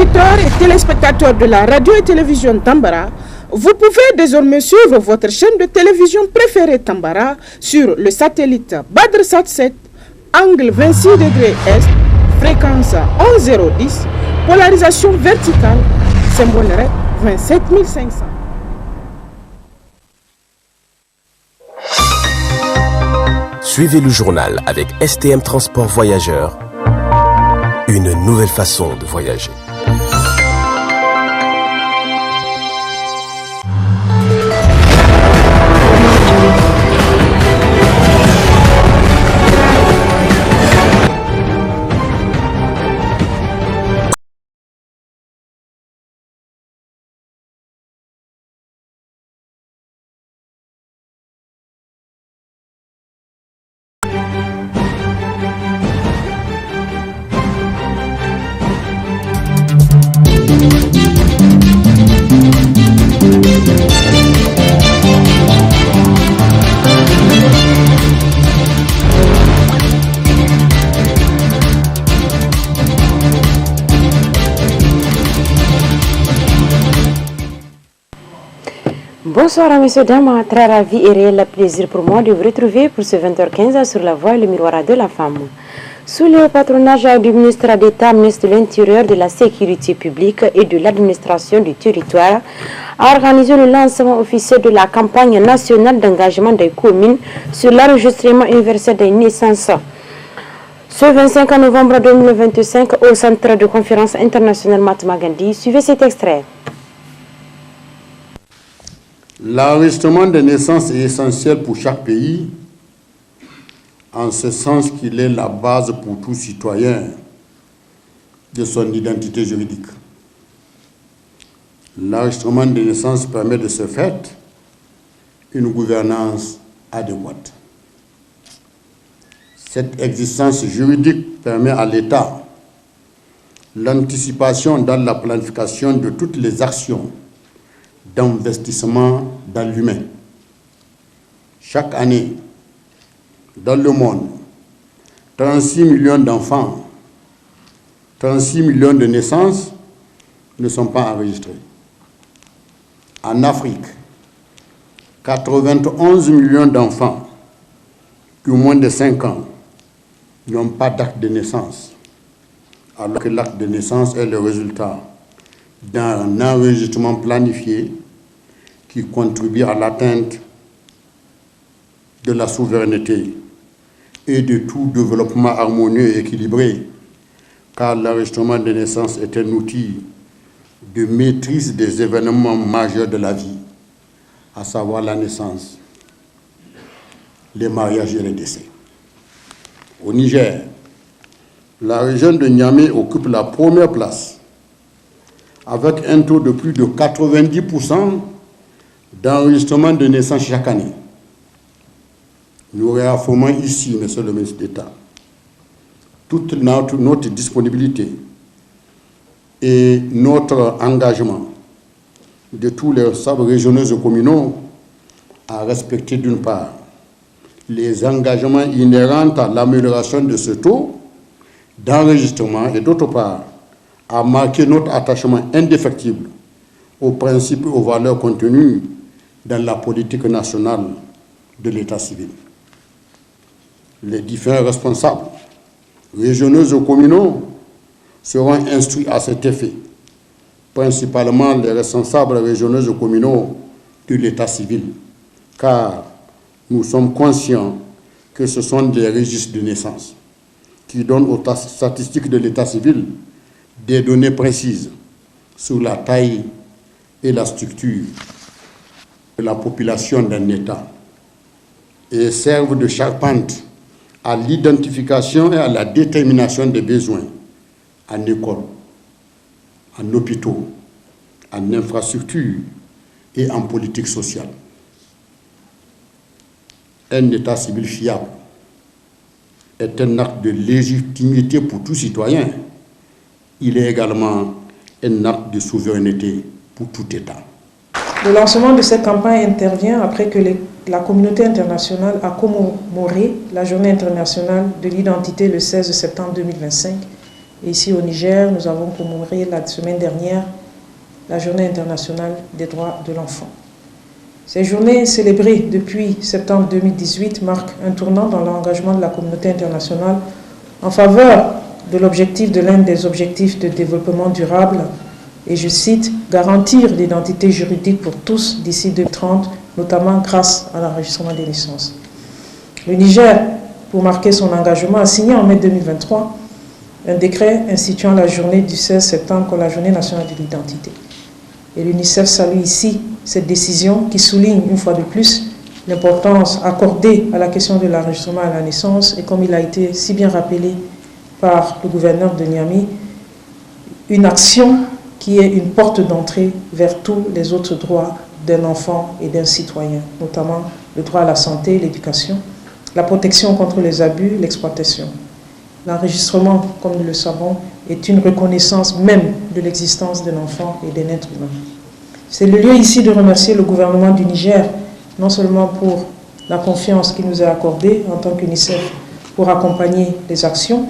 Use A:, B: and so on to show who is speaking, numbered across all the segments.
A: auditeurs et téléspectateurs de la radio et télévision Tambara, vous pouvez désormais suivre votre chaîne de télévision préférée Tambara sur le satellite BadrSat 7, angle 26 degrés Est, fréquence 11010, polarisation verticale, symbole REC 27500.
B: Suivez le journal avec STM Transport Voyageurs. Une nouvelle façon de voyager.
C: Bonsoir à messieurs, dames, très ravi et réel plaisir pour moi de vous retrouver pour ce 20h15 sur la voie et le miroir de la femme. Sous le patronage du ministre d'État, ministre de l'Intérieur, de la Sécurité publique et de l'administration du territoire, a organisé le lancement officiel de la campagne nationale d'engagement des communes sur l'enregistrement universel des naissances. Ce 25 novembre 2025 au centre de conférence internationale Mahatma Gandhi. Suivez cet extrait.
D: L'enregistrement des naissances est essentiel pour chaque pays, en ce sens qu'il est la base pour tout citoyen de son identité juridique. L'enregistrement des naissances permet de ce fait une gouvernance adéquate. Cette existence juridique permet à l'État l'anticipation dans la planification de toutes les actions d'investissement dans l'humain. Chaque année, dans le monde, 36 millions d'enfants, 36 millions de naissances ne sont pas enregistrés. En Afrique, 91 millions d'enfants qui ont moins de 5 ans n'ont pas d'acte de naissance, alors que l'acte de naissance est le résultat d'un enregistrement planifié qui contribue à l'atteinte de la souveraineté et de tout développement harmonieux et équilibré, car l'enregistrement des naissances est un outil de maîtrise des événements majeurs de la vie, à savoir la naissance, les mariages et les décès. Au Niger, la région de Niamey occupe la première place, avec un taux de plus de 90% d'enregistrement de naissance chaque année. Nous réaffirmons ici, Monsieur le ministre d'État, toute notre disponibilité et notre engagement de tous les sabres régionaux et communaux à respecter d'une part les engagements inhérents à l'amélioration de ce taux d'enregistrement et d'autre part à marquer notre attachement indéfectible aux principes et aux valeurs contenues dans la politique nationale de l'État civil. Les différents responsables, régionaux et communaux, seront instruits à cet effet, principalement les responsables régionaux et communaux de l'État civil, car nous sommes conscients que ce sont des registres de naissance qui donnent aux statistiques de l'État civil des données précises sur la taille et la structure de la population d'un État et servent de charpente à l'identification et à la détermination des besoins en école, en hôpitaux, en infrastructures et en politique sociale. Un État civil fiable est un acte de légitimité pour tout citoyen. Il est également un acte de souveraineté pour tout État.
E: Le lancement de cette campagne intervient après que la communauté internationale a commémoré la Journée internationale de l'identité le 16 septembre 2025 Et ici au Niger, nous avons commémoré la semaine dernière la Journée internationale des droits de l'enfant. Ces journées célébrées depuis septembre 2018 marquent un tournant dans l'engagement de la communauté internationale en faveur de l'objectif de l'un des objectifs de développement durable et, je cite, « garantir l'identité juridique pour tous d'ici 2030, notamment grâce à l'enregistrement des naissances ». Le Niger, pour marquer son engagement, a signé en mai 2023 un décret instituant la journée du 16 septembre comme la Journée nationale de l'identité. Et l'UNICEF salue ici cette décision qui souligne une fois de plus l'importance accordée à la question de l'enregistrement à la naissance et comme il a été si bien rappelé par le gouverneur de Niamey, une action qui est une porte d'entrée vers tous les autres droits d'un enfant et d'un citoyen, notamment le droit à la santé, l'éducation, la protection contre les abus, l'exploitation. L'enregistrement, comme nous le savons, est une reconnaissance même de l'existence d'un enfant et d'un être humain. C'est le lieu ici de remercier le gouvernement du Niger, non seulement pour la confiance qu'il nous a accordée en tant qu'UNICEF pour accompagner les actions,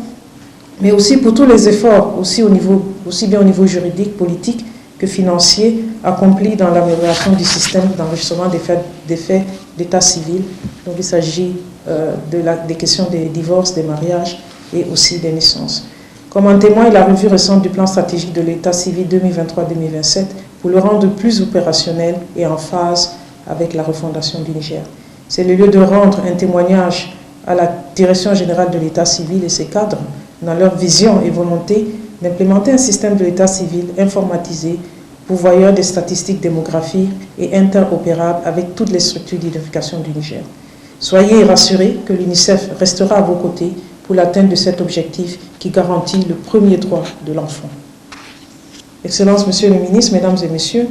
E: mais aussi pour tous les efforts, aussi bien au niveau juridique, politique que financier, accomplis dans l'amélioration du système d'enregistrement des faits d'état civil. Donc il s'agit des questions des divorces, des mariages et aussi des naissances. Comme en témoigne la revue récente du plan stratégique de l'état civil 2023-2027 pour le rendre plus opérationnel et en phase avec la refondation du Niger. C'est le lieu de rendre un témoignage à la Direction générale de l'état civil et ses cadres dans leur vision et volonté d'implémenter un système de l'état civil informatisé, pourvoyeur des statistiques démographiques et interopérable avec toutes les structures d'identification du Niger. Soyez rassurés que l'UNICEF restera à vos côtés pour l'atteinte de cet objectif qui garantit le premier droit de l'enfant. Excellences, Monsieur le Ministre, Mesdames et Messieurs,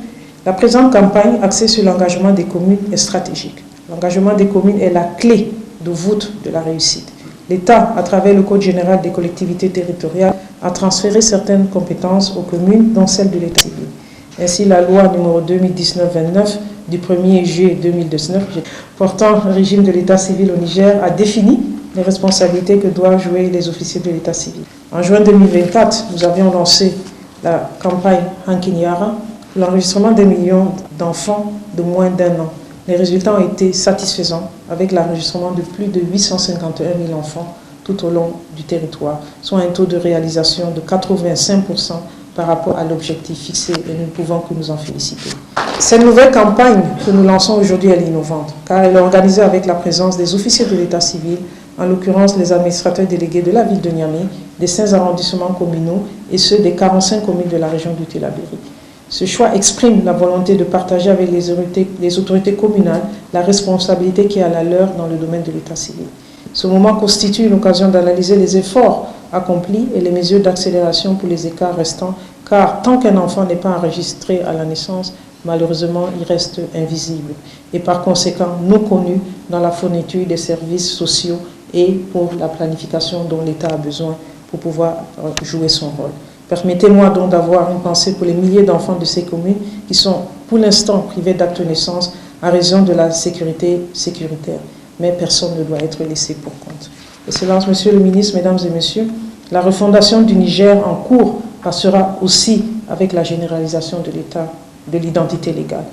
E: la présente campagne axée sur l'engagement des communes est stratégique. L'engagement des communes est la clé de voûte de la réussite. L'État, à travers le Code général des collectivités territoriales, a transféré certaines compétences aux communes, dont celle de l'État civil. Ainsi, la loi numéro 2019-29 du 1er juillet 2019 portant un régime de l'État civil au Niger a défini les responsabilités que doivent jouer les officiers de l'État civil. En juin 2024, nous avions lancé la campagne Hankinyara, l'enregistrement des millions d'enfants de moins d'un an. Les résultats ont été satisfaisants avec l'enregistrement de plus de 851 000 enfants tout au long du territoire, soit un taux de réalisation de 85% par rapport à l'objectif fixé et nous ne pouvons que nous en féliciter. Cette nouvelle campagne que nous lançons aujourd'hui est innovante car elle est organisée avec la présence des officiers de l'État civil, en l'occurrence les administrateurs délégués de la ville de Niamey, des 5 arrondissements communaux et ceux des 45 communes de la région du Tillabéri. Ce choix exprime la volonté de partager avec les autorités communales la responsabilité qui est à la leur dans le domaine de l'état civil. Ce moment constitue une occasion d'analyser les efforts accomplis et les mesures d'accélération pour les écarts restants, car tant qu'un enfant n'est pas enregistré à la naissance, malheureusement, il reste invisible et par conséquent non connu dans la fourniture des services sociaux et pour la planification dont l'État a besoin pour pouvoir jouer son rôle. Permettez-moi donc d'avoir une pensée pour les milliers d'enfants de ces communes qui sont pour l'instant privés d'acte de naissance à raison de la sécuritaire. Mais personne ne doit être laissé pour compte. Excellences, Monsieur le Ministre, Mesdames et Messieurs, la refondation du Niger en cours passera aussi avec la généralisation de l'État, de l'identité légale.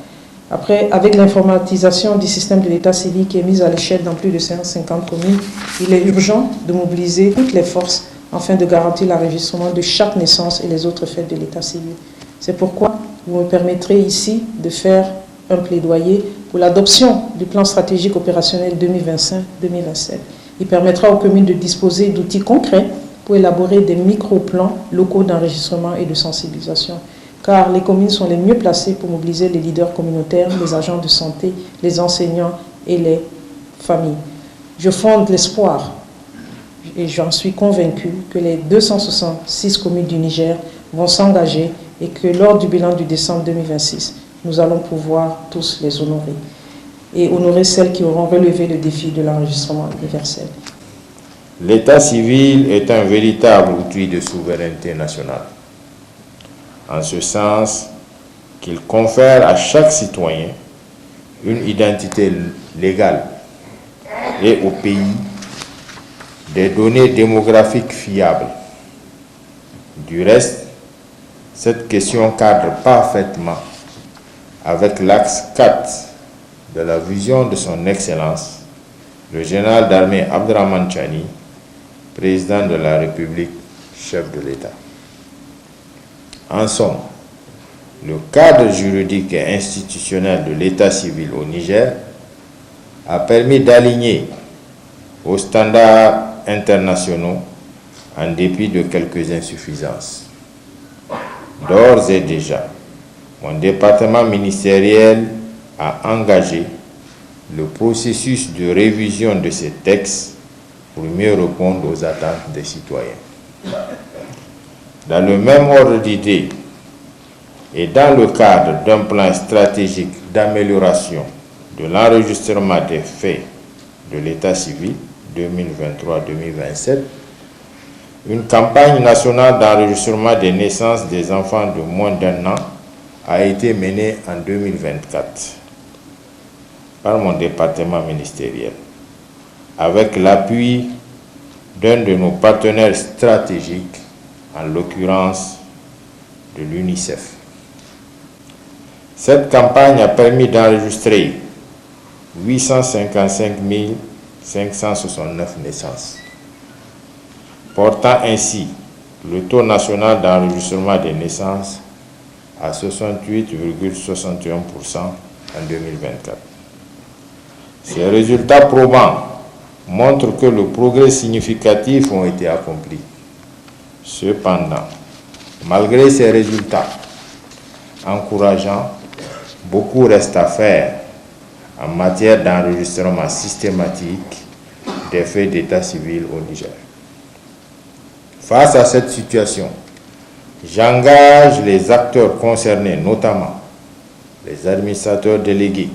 E: Après, avec l'informatisation du système de l'état civil qui est mise à l'échelle dans plus de 150 communes, il est urgent de mobiliser toutes les forces afin de garantir l'enregistrement de chaque naissance et les autres faits de l'état civil. C'est pourquoi vous me permettrez ici de faire un plaidoyer pour l'adoption du plan stratégique opérationnel 2025-2027. Il permettra aux communes de disposer d'outils concrets pour élaborer des micro-plans locaux d'enregistrement et de sensibilisation, car les communes sont les mieux placées pour mobiliser les leaders communautaires, les agents de santé, les enseignants et les familles. Je fonde l'espoir et j'en suis convaincu que les 266 communes du Niger vont s'engager et que lors du bilan du décembre 2026, nous allons pouvoir tous les honorer et honorer celles qui auront relevé le défi de l'enregistrement universel.
F: L'état civil est un véritable outil de souveraineté nationale, en ce sens qu'il confère à chaque citoyen une identité légale et au pays des données démographiques fiables. Du reste, cette question cadre parfaitement avec l'axe 4 de la vision de son Excellence, le général d'armée Abdrahmane Chani, président de la République, chef de l'État. En somme, le cadre juridique et institutionnel de l'état civil au Niger a permis d'aligner aux standards internationaux en dépit de quelques insuffisances. D'ores et déjà, mon département ministériel a engagé le processus de révision de ces textes pour mieux répondre aux attentes des citoyens. Dans le même ordre d'idées et dans le cadre d'un plan stratégique d'amélioration de l'enregistrement des faits de l'état civil 2023-2027, une campagne nationale d'enregistrement des naissances des enfants de moins d'1 an a été menée en 2024 par mon département ministériel, avec l'appui d'un de nos partenaires stratégiques, en l'occurrence de l'UNICEF. Cette campagne a permis d'enregistrer 855 569 naissances, portant ainsi le taux national d'enregistrement des naissances à 68,61% en 2024. Ces résultats probants montrent que le progrès significatif a été accompli. Cependant, malgré ces résultats encourageants, beaucoup reste à faire en matière d'enregistrement systématique des faits d'état civil au Niger. Face à cette situation, j'engage les acteurs concernés, notamment les administrateurs délégués,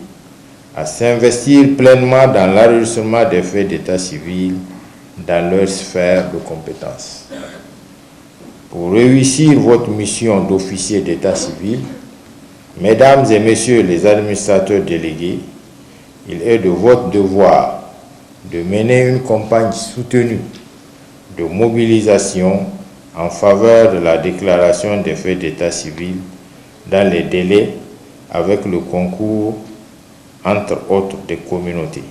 F: à s'investir pleinement dans l'enregistrement des faits d'état civil dans leur sphère de compétences. Pour réussir votre mission d'officier d'état civil, mesdames et messieurs les administrateurs délégués, il est de votre devoir de mener une campagne soutenue de mobilisation en faveur de la déclaration des faits d'état civil dans les délais avec le concours, entre autres, des communautés,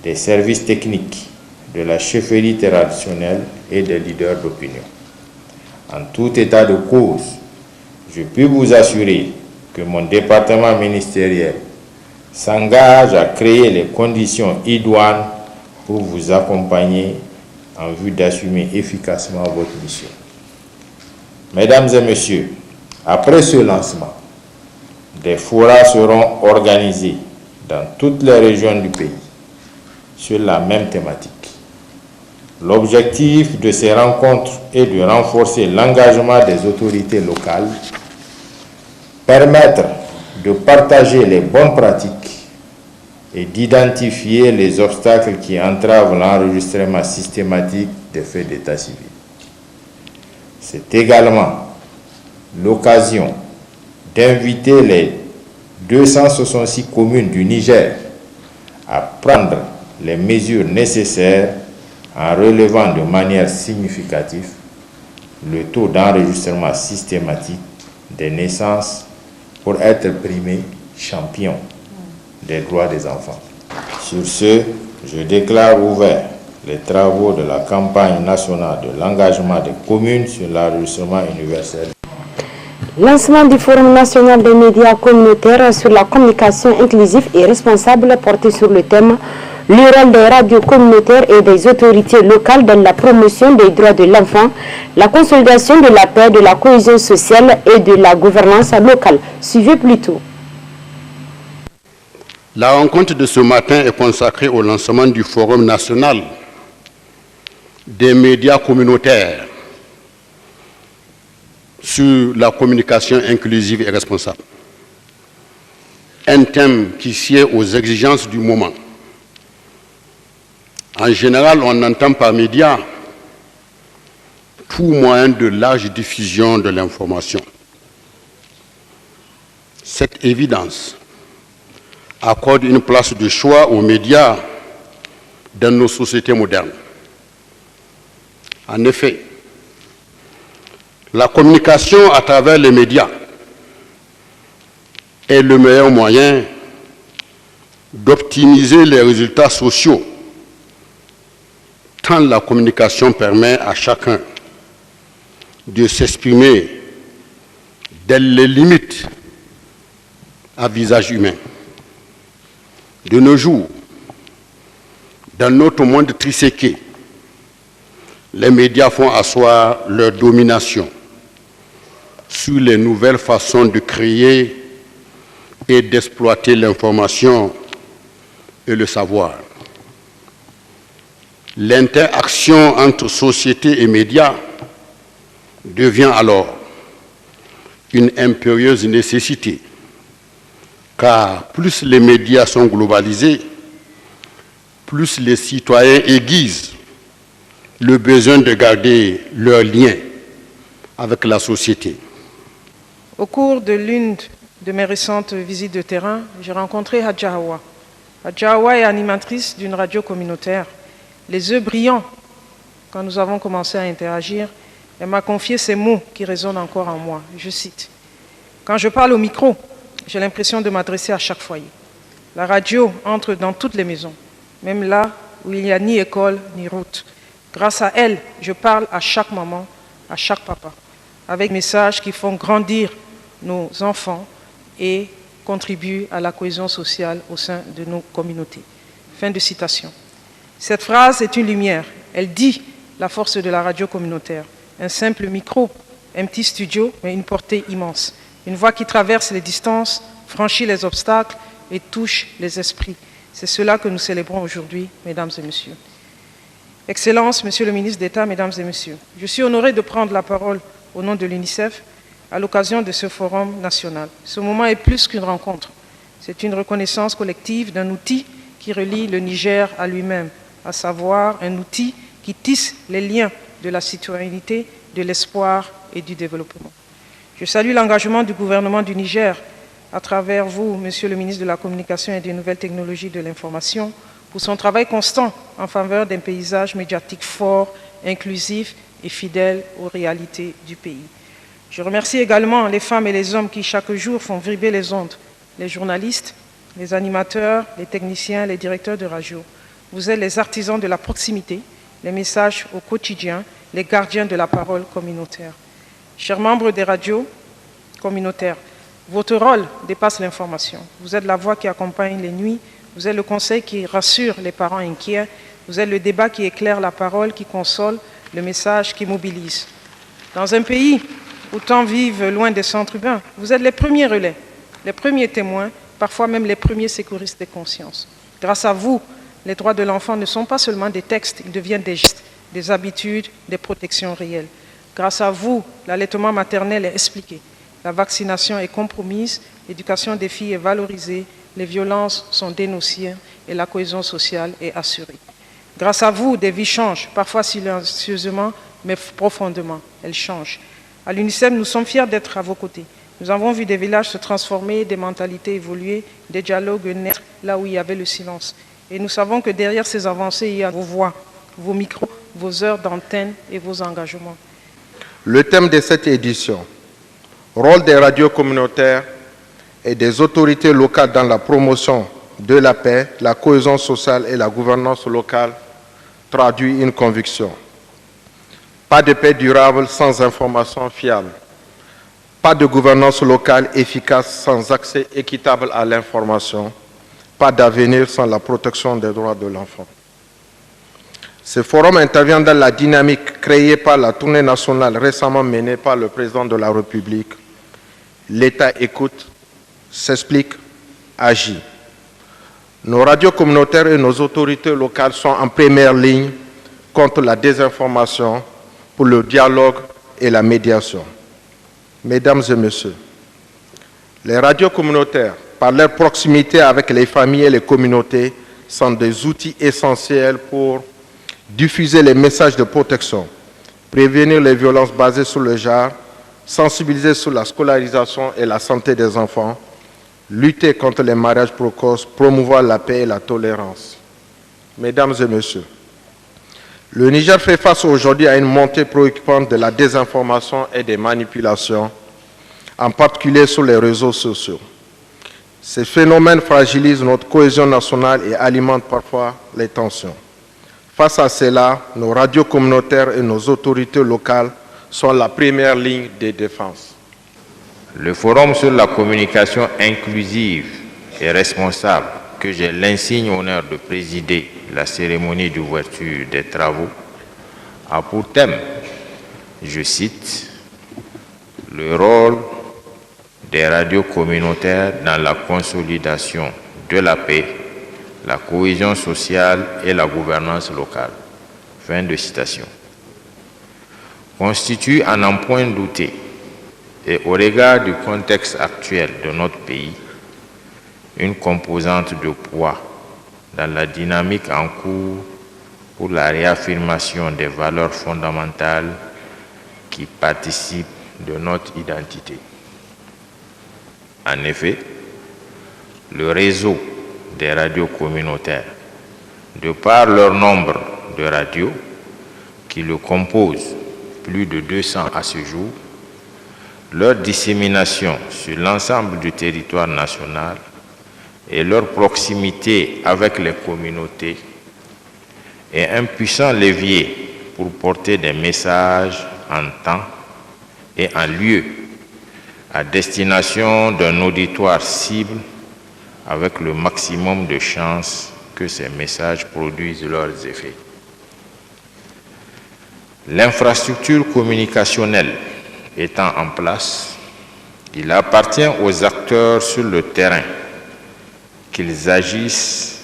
F: des services techniques, de la chefferie traditionnelle et des leaders d'opinion. En tout état de cause, je puis vous assurer que mon département ministériel s'engage à créer les conditions idoines pour vous accompagner en vue d'assumer efficacement votre mission. Mesdames et messieurs, après ce lancement, des forats seront organisés dans toutes les régions du pays sur la même thématique. L'objectif de ces rencontres est de renforcer l'engagement des autorités locales, permettre de partager les bonnes pratiques et d'identifier les obstacles qui entravent l'enregistrement systématique des faits d'état civil. C'est également l'occasion d'inviter les 266 communes du Niger à prendre les mesures nécessaires en relevant de manière significative le taux d'enregistrement systématique des naissances pour être primé champion des droits des enfants. Sur ce, je déclare ouvert les travaux de la campagne nationale de l'engagement des communes sur l'enregistrement universel.
C: Lancement du Forum national des médias communautaires sur la communication inclusive et responsable porté sur le thème « Le rôle des radios communautaires et des autorités locales dans la promotion des droits de l'enfant, la consolidation de la paix, de la cohésion sociale et de la gouvernance locale ». Suivez plutôt.
D: La rencontre de ce matin est consacrée au lancement du Forum national des médias communautaires sur la communication inclusive et responsable. Un thème qui sied aux exigences du moment. En général, on entend par médias tout moyen de large diffusion de l'information. Cette évidence accorde une place de choix aux médias dans nos sociétés modernes. En effet, La communication à travers les médias est le meilleur moyen d'optimiser les résultats sociaux, tant la communication permet à chacun de s'exprimer dans les limites à visage humain. De nos jours, dans notre monde triséqué, les médias font asseoir leur domination sur les nouvelles façons de créer et d'exploiter l'information et le savoir. L'interaction entre société et médias devient alors une impérieuse nécessité, car plus les médias sont globalisés, plus les citoyens aiguisent le besoin de garder leur lien avec la société.
E: Au cours de l'une de mes récentes visites de terrain, j'ai rencontré Hadja Hawa. Hadja Hawa est animatrice d'une radio communautaire. Les yeux brillants, quand nous avons commencé à interagir, elle m'a confié ces mots qui résonnent encore en moi. Je cite: « Quand je parle au micro, j'ai l'impression de m'adresser à chaque foyer. La radio entre dans toutes les maisons, même là où il n'y a ni école ni route. Grâce à elle, je parle à chaque maman, à chaque papa, avec des messages qui font grandir nos enfants et contribuent à la cohésion sociale au sein de nos communautés. » Fin de citation. Cette phrase est une lumière. Elle dit la force de la radio communautaire. Un simple micro, un petit studio, mais une portée immense. Une voix qui traverse les distances, franchit les obstacles et touche les esprits. C'est cela que nous célébrons aujourd'hui, mesdames et messieurs. Excellences, Monsieur le ministre d'État, Mesdames et Messieurs, je suis honoré de prendre la parole au nom de l'UNICEF à l'occasion de ce forum national. Ce moment est plus qu'une rencontre. C'est une reconnaissance collective d'un outil qui relie le Niger à lui-même, à savoir un outil qui tisse les liens de la citoyenneté, de l'espoir et du développement. Je salue l'engagement du gouvernement du Niger, à travers vous, Monsieur le ministre de la Communication et des Nouvelles Technologies de l'Information, pour son travail constant en faveur d'un paysage médiatique fort, inclusif et fidèle aux réalités du pays. Je remercie également les femmes et les hommes qui chaque jour font vibrer les ondes, les journalistes, les animateurs, les techniciens, les directeurs de radio. Vous êtes les artisans de la proximité, les messages au quotidien, les gardiens de la parole communautaire. Chers membres des radios communautaires, votre rôle dépasse l'information. Vous êtes la voix qui accompagne les nuits, vous êtes le conseil qui rassure les parents inquiets, vous êtes le débat qui éclaire la parole, qui console, le message qui mobilise. Dans un pays où tant vivent loin des centres urbains, vous êtes les premiers relais, les premiers témoins, parfois même les premiers secouristes des consciences. Grâce à vous, les droits de l'enfant ne sont pas seulement des textes, ils deviennent des gestes, des habitudes, des protections réelles. Grâce à vous, l'allaitement maternel est expliqué, la vaccination est compromise, l'éducation des filles est valorisée, les violences sont dénoncées et la cohésion sociale est assurée. Grâce à vous, des vies changent, parfois silencieusement, mais profondément, elles changent. À l'UNICEF, nous sommes fiers d'être à vos côtés. Nous avons vu des villages se transformer, des mentalités évoluer, des dialogues naître là où il y avait le silence. Et nous savons que derrière ces avancées, il y a vos voix, vos micros, vos heures d'antenne et vos engagements.
G: Le thème de cette édition, rôle des radios communautaires et des autorités locales dans la promotion de la paix, la cohésion sociale et la gouvernance locale, traduit une conviction. Pas de paix durable sans information fiable. Pas de gouvernance locale efficace sans accès équitable à l'information. Pas d'avenir sans la protection des droits de l'enfant. Ce forum intervient dans la dynamique créée par la tournée nationale récemment menée par le président de la République. L'État écoute, s'explique, agit. Nos radios communautaires et nos autorités locales sont en première ligne contre la désinformation, pour le dialogue et la médiation. Mesdames et messieurs, les radios communautaires, par leur proximité avec les familles et les communautés, sont des outils essentiels pour diffuser les messages de protection, prévenir les violences basées sur le genre, sensibiliser sur la scolarisation et la santé des enfants, lutter contre les mariages précoces, promouvoir la paix et la tolérance. Mesdames et messieurs, Le Niger fait face aujourd'hui à une montée préoccupante de la désinformation et des manipulations, en particulier sur les réseaux sociaux. Ces phénomènes fragilisent notre cohésion nationale et alimentent parfois les tensions. Face à cela, nos radios communautaires et nos autorités locales sont la première ligne de défense.
F: Le Forum sur la communication inclusive et responsable, que j'ai l'insigne honneur de présider la cérémonie d'ouverture des travaux, a pour thème, je cite, « Le rôle des radios communautaires dans la consolidation de la paix, la cohésion sociale et la gouvernance locale ». Fin de citation. Constitue à n'en point douter, et au regard du contexte actuel de notre pays, une composante de poids dans la dynamique en cours pour la réaffirmation des valeurs fondamentales qui participent de notre identité. En effet, le réseau des radios communautaires, de par leur nombre de radios qui le composent, plus de 200 à ce jour, leur dissémination sur l'ensemble du territoire national et leur proximité avec les communautés est un puissant levier pour porter des messages en temps et en lieu à destination d'un auditoire cible avec le maximum de chances que ces messages produisent leurs effets. L'infrastructure communicationnelle étant en place, il appartient aux acteurs sur le terrain, qu'il s'agisse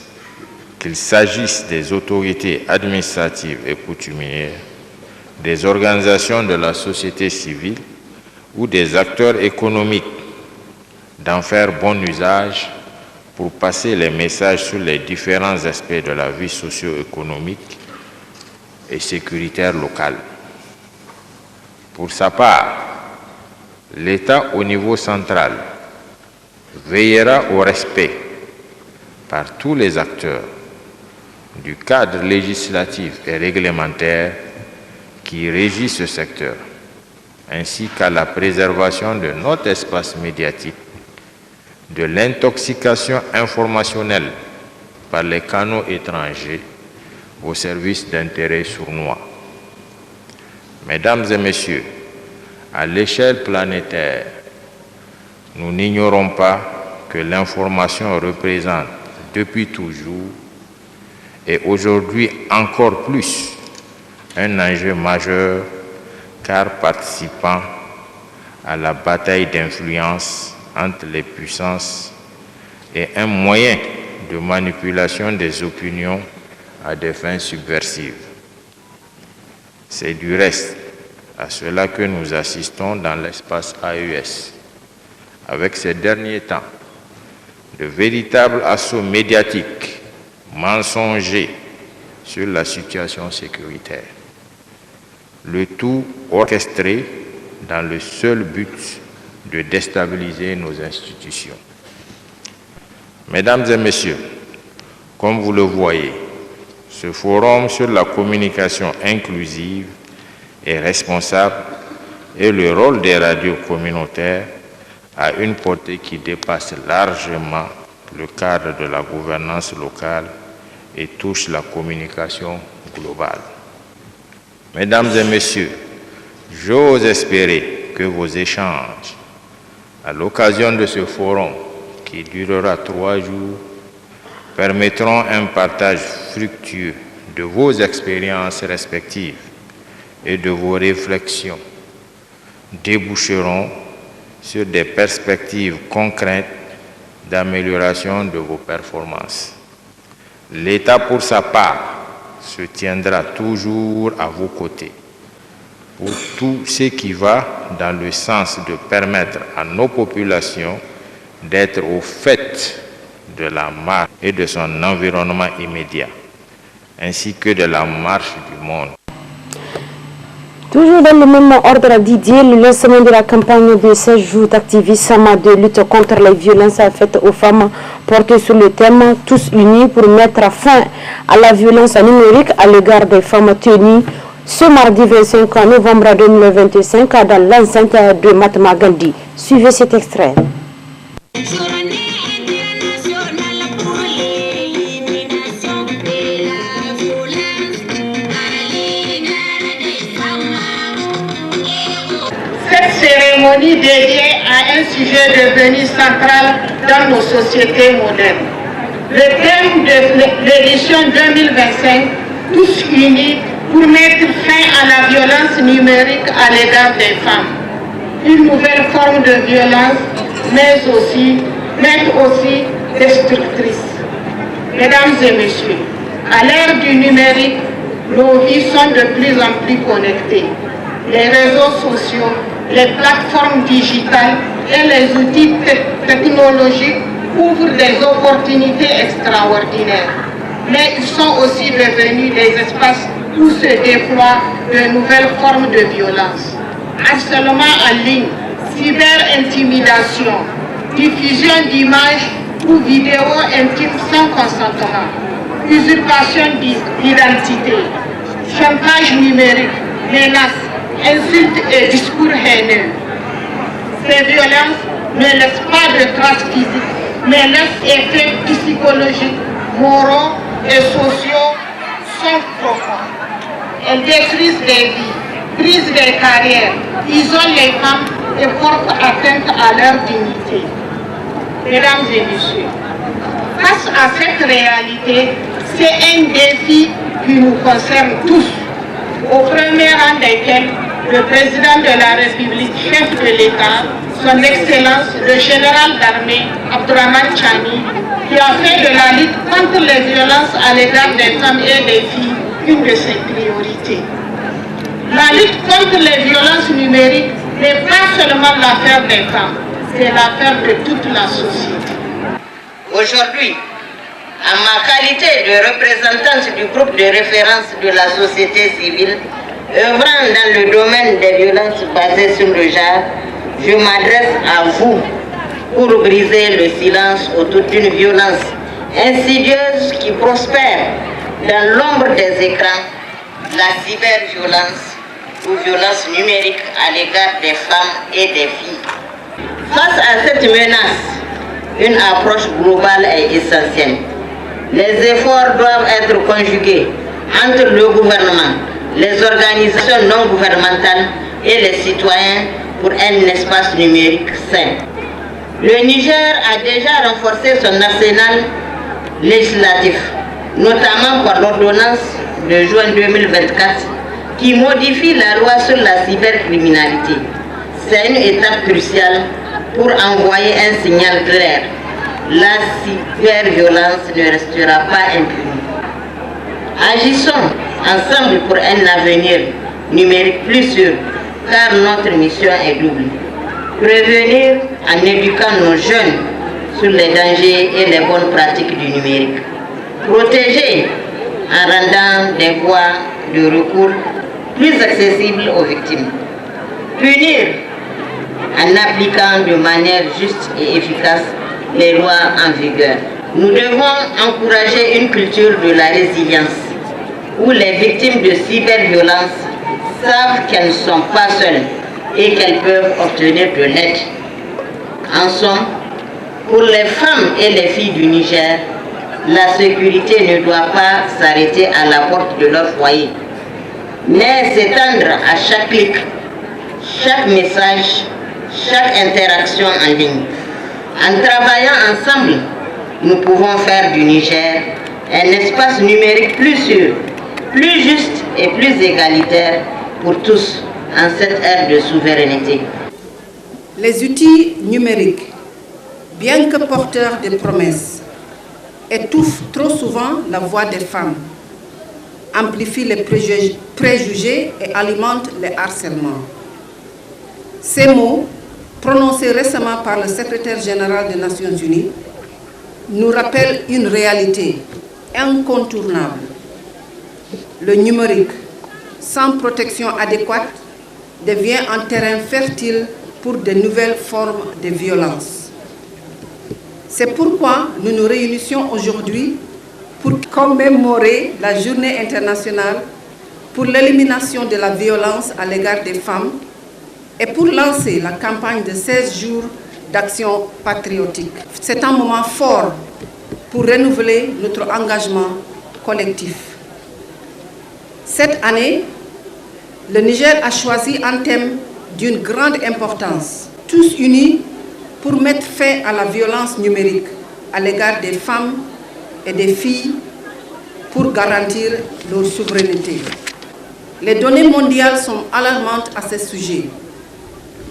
F: des autorités administratives et coutumières, des organisations de la société civile ou des acteurs économiques, d'en faire bon usage pour passer les messages sur les différents aspects de la vie socio-économique et sécuritaire locale. Pour sa part, l'État au niveau central veillera au respect par tous les acteurs du cadre législatif et réglementaire qui régit ce secteur, ainsi qu'à la préservation de notre espace médiatique, de l'intoxication informationnelle par les canaux étrangers au service d'intérêts sournois. Mesdames et messieurs, à l'échelle planétaire, nous n'ignorons pas que l'information représente depuis toujours et aujourd'hui encore plus un enjeu majeur car participant à la bataille d'influence entre les puissances et un moyen de manipulation des opinions à des fins subversives. C'est du reste à cela que nous assistons dans l'espace AES, avec ces derniers temps de véritables assauts médiatiques mensongers sur la situation sécuritaire. Le tout orchestré dans le seul but de déstabiliser nos institutions. Mesdames et messieurs, comme vous le voyez, ce forum sur la communication inclusive et responsable et le rôle des radios communautaires a une portée qui dépasse largement le cadre de la gouvernance locale et touche la communication globale. Mesdames et messieurs, j'ose espérer que vos échanges à l'occasion de ce forum qui durera 3 jours permettront un partage fructueux de vos expériences respectives et de vos réflexions, déboucheront sur des perspectives concrètes d'amélioration de vos performances. L'État, pour sa part, se tiendra toujours à vos côtés pour tout ce qui va dans le sens de permettre à nos populations d'être au fait de la marche et de son environnement immédiat, ainsi que de la marche du monde.
C: Toujours dans le même ordre d'idées, le lancement de la campagne de 16 jours d'activisme de lutte contre les violences faites aux femmes porte sur le thème « Tous unis pour mettre fin à la violence numérique à l'égard des femmes » tenue ce mardi 25 novembre 2025 dans l'enceinte de Mahatma Gandhi. Suivez cet extrait.
H: Cérémonie dédiée à un sujet devenu central dans nos sociétés modernes. Le thème de l'édition 2025, Tous unis pour mettre fin à la violence numérique à l'égard des femmes. Une nouvelle forme de violence, mais aussi destructrice. Mesdames et messieurs, à l'ère du numérique, nos vies sont de plus en plus connectées. Les réseaux sociaux, les plateformes digitales et les outils technologiques ouvrent des opportunités extraordinaires. Mais ils sont aussi devenus des espaces où se déploient de nouvelles formes de violence. Harcèlement en ligne, cyber-intimidation, diffusion d'images ou vidéos intimes sans consentement, usurpation d'identité, chantage numérique, menaces, insultes et discours haineux. Ces violences ne laissent pas de traces physiques, mais leurs effets psychologiques, moraux et sociaux sont profonds. Elles détruisent des vies, brisent des carrières, isolent les femmes et portent atteinte à leur dignité. Mesdames et messieurs, face à cette réalité, c'est un défi qui nous concerne tous, au premier rang desquels le président de la République, chef de l'État, son Excellence, le général d'armée, Abdourahmane Chani, qui a fait de la lutte contre les violences à l'égard des femmes et des filles une de ses priorités. La lutte contre les violences numériques n'est pas seulement l'affaire des femmes, c'est l'affaire de toute la société.
I: Aujourd'hui, en ma qualité de représentante du groupe de référence de la société civile, œuvrant dans le domaine des violences basées sur le genre, je m'adresse à vous pour briser le silence autour d'une violence insidieuse qui prospère dans l'ombre des écrans, la cyberviolence ou violence numérique à l'égard des femmes et des filles. Face à cette menace, une approche globale est essentielle. Les efforts doivent être conjugués entre le gouvernement, les organisations non gouvernementales et les citoyens pour un espace numérique sain. Le Niger a déjà renforcé son arsenal législatif, notamment par l'ordonnance de juin 2024 qui modifie la loi sur la cybercriminalité. C'est une étape cruciale pour envoyer un signal clair. La cyberviolence ne restera pas impunie. Agissons ensemble pour un avenir numérique plus sûr, car notre mission est double. Prévenir en éduquant nos jeunes sur les dangers et les bonnes pratiques du numérique. Protéger en rendant des voies de recours plus accessibles aux victimes. Punir en appliquant de manière juste et efficace les lois en vigueur. Nous devons encourager une culture de la résilience où les victimes de cyberviolence savent qu'elles ne sont pas seules et qu'elles peuvent obtenir de l'aide. En somme, pour les femmes et les filles du Niger, la sécurité ne doit pas s'arrêter à la porte de leur foyer, mais s'étendre à chaque clic, chaque message, chaque interaction en ligne. En travaillant ensemble, nous pouvons faire du Niger un espace numérique plus sûr, plus juste et plus égalitaire pour tous en cette ère de souveraineté.
J: Les outils numériques, bien que porteurs de promesses, étouffent trop souvent la voix des femmes, amplifient les préjugés et alimentent les harcèlements. Ces mots, prononcés récemment par le secrétaire général des Nations Unies, nous rappellent une réalité incontournable. Le numérique, sans protection adéquate, devient un terrain fertile pour de nouvelles formes de violence. C'est pourquoi nous nous réunissons aujourd'hui pour commémorer la Journée internationale pour l'élimination de la violence à l'égard des femmes et pour lancer la campagne de 16 jours d'action patriotique. C'est un moment fort pour renouveler notre engagement collectif. Cette année, le Niger a choisi un thème d'une grande importance, tous unis pour mettre fin à la violence numérique à l'égard des femmes et des filles pour garantir leur souveraineté. Les données mondiales sont alarmantes à ce sujet.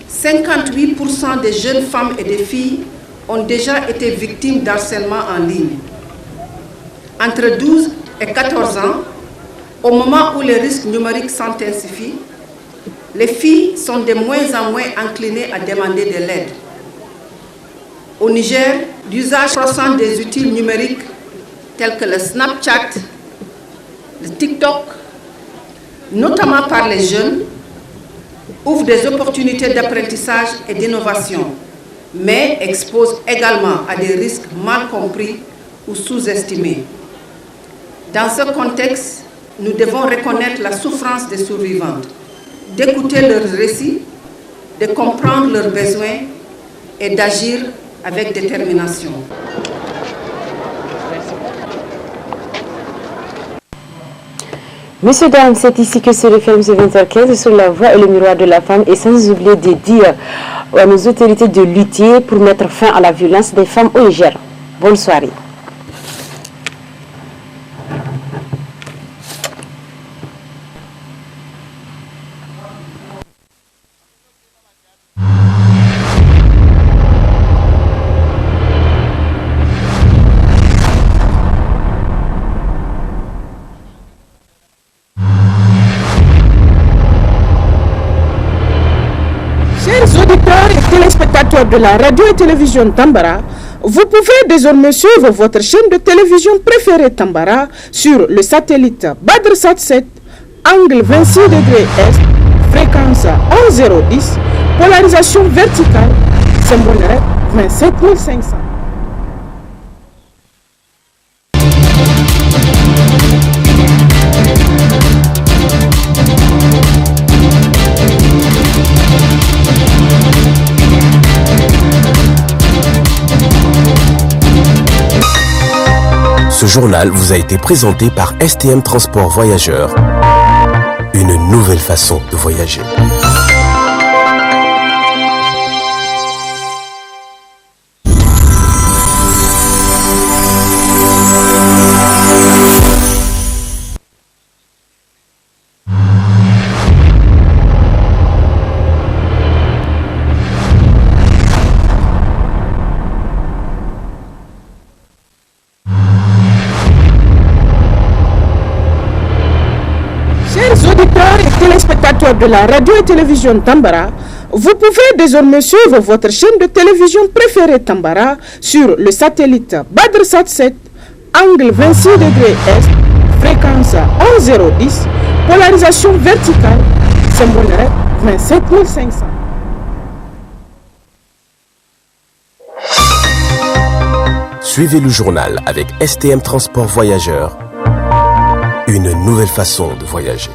J: 58% des jeunes femmes et des filles ont déjà été victimes d'harcèlement en ligne. Entre 12 et 14 ans, au moment où les risques numériques s'intensifient, les filles sont de moins en moins inclinées à demander de l'aide. Au Niger, l'usage croissant des outils numériques tels que le Snapchat, le TikTok, notamment par les jeunes, ouvre des opportunités d'apprentissage et d'innovation, mais expose également à des risques mal compris ou sous-estimés. Dans ce contexte, nous devons reconnaître la souffrance des survivantes, d'écouter leurs récits, de comprendre leurs besoins et d'agir avec détermination.
C: Messieurs, dames, c'est ici que se referme ce 20h15 sur la voie et le miroir de la femme et sans oublier de dire à nos autorités de lutter pour mettre fin à la violence des femmes au Niger. Bonne soirée.
A: De la radio et télévision Tambara, vous pouvez désormais suivre votre chaîne de télévision préférée Tambara sur le satellite BadrSat 7, angle 26 degrés Est, fréquence 11010, polarisation verticale, symbole 27500.
B: Ce journal vous a été présenté par STM Transport Voyageurs. Une nouvelle façon de voyager.
A: De la radio et télévision Tambara, vous pouvez désormais suivre votre chaîne de télévision préférée Tambara sur le satellite BadrSat 7, angle 26 degrés Est, fréquence 11010, polarisation verticale, symbole 27500.
B: Suivez le journal avec STM Transport Voyageurs. Une nouvelle façon de voyager.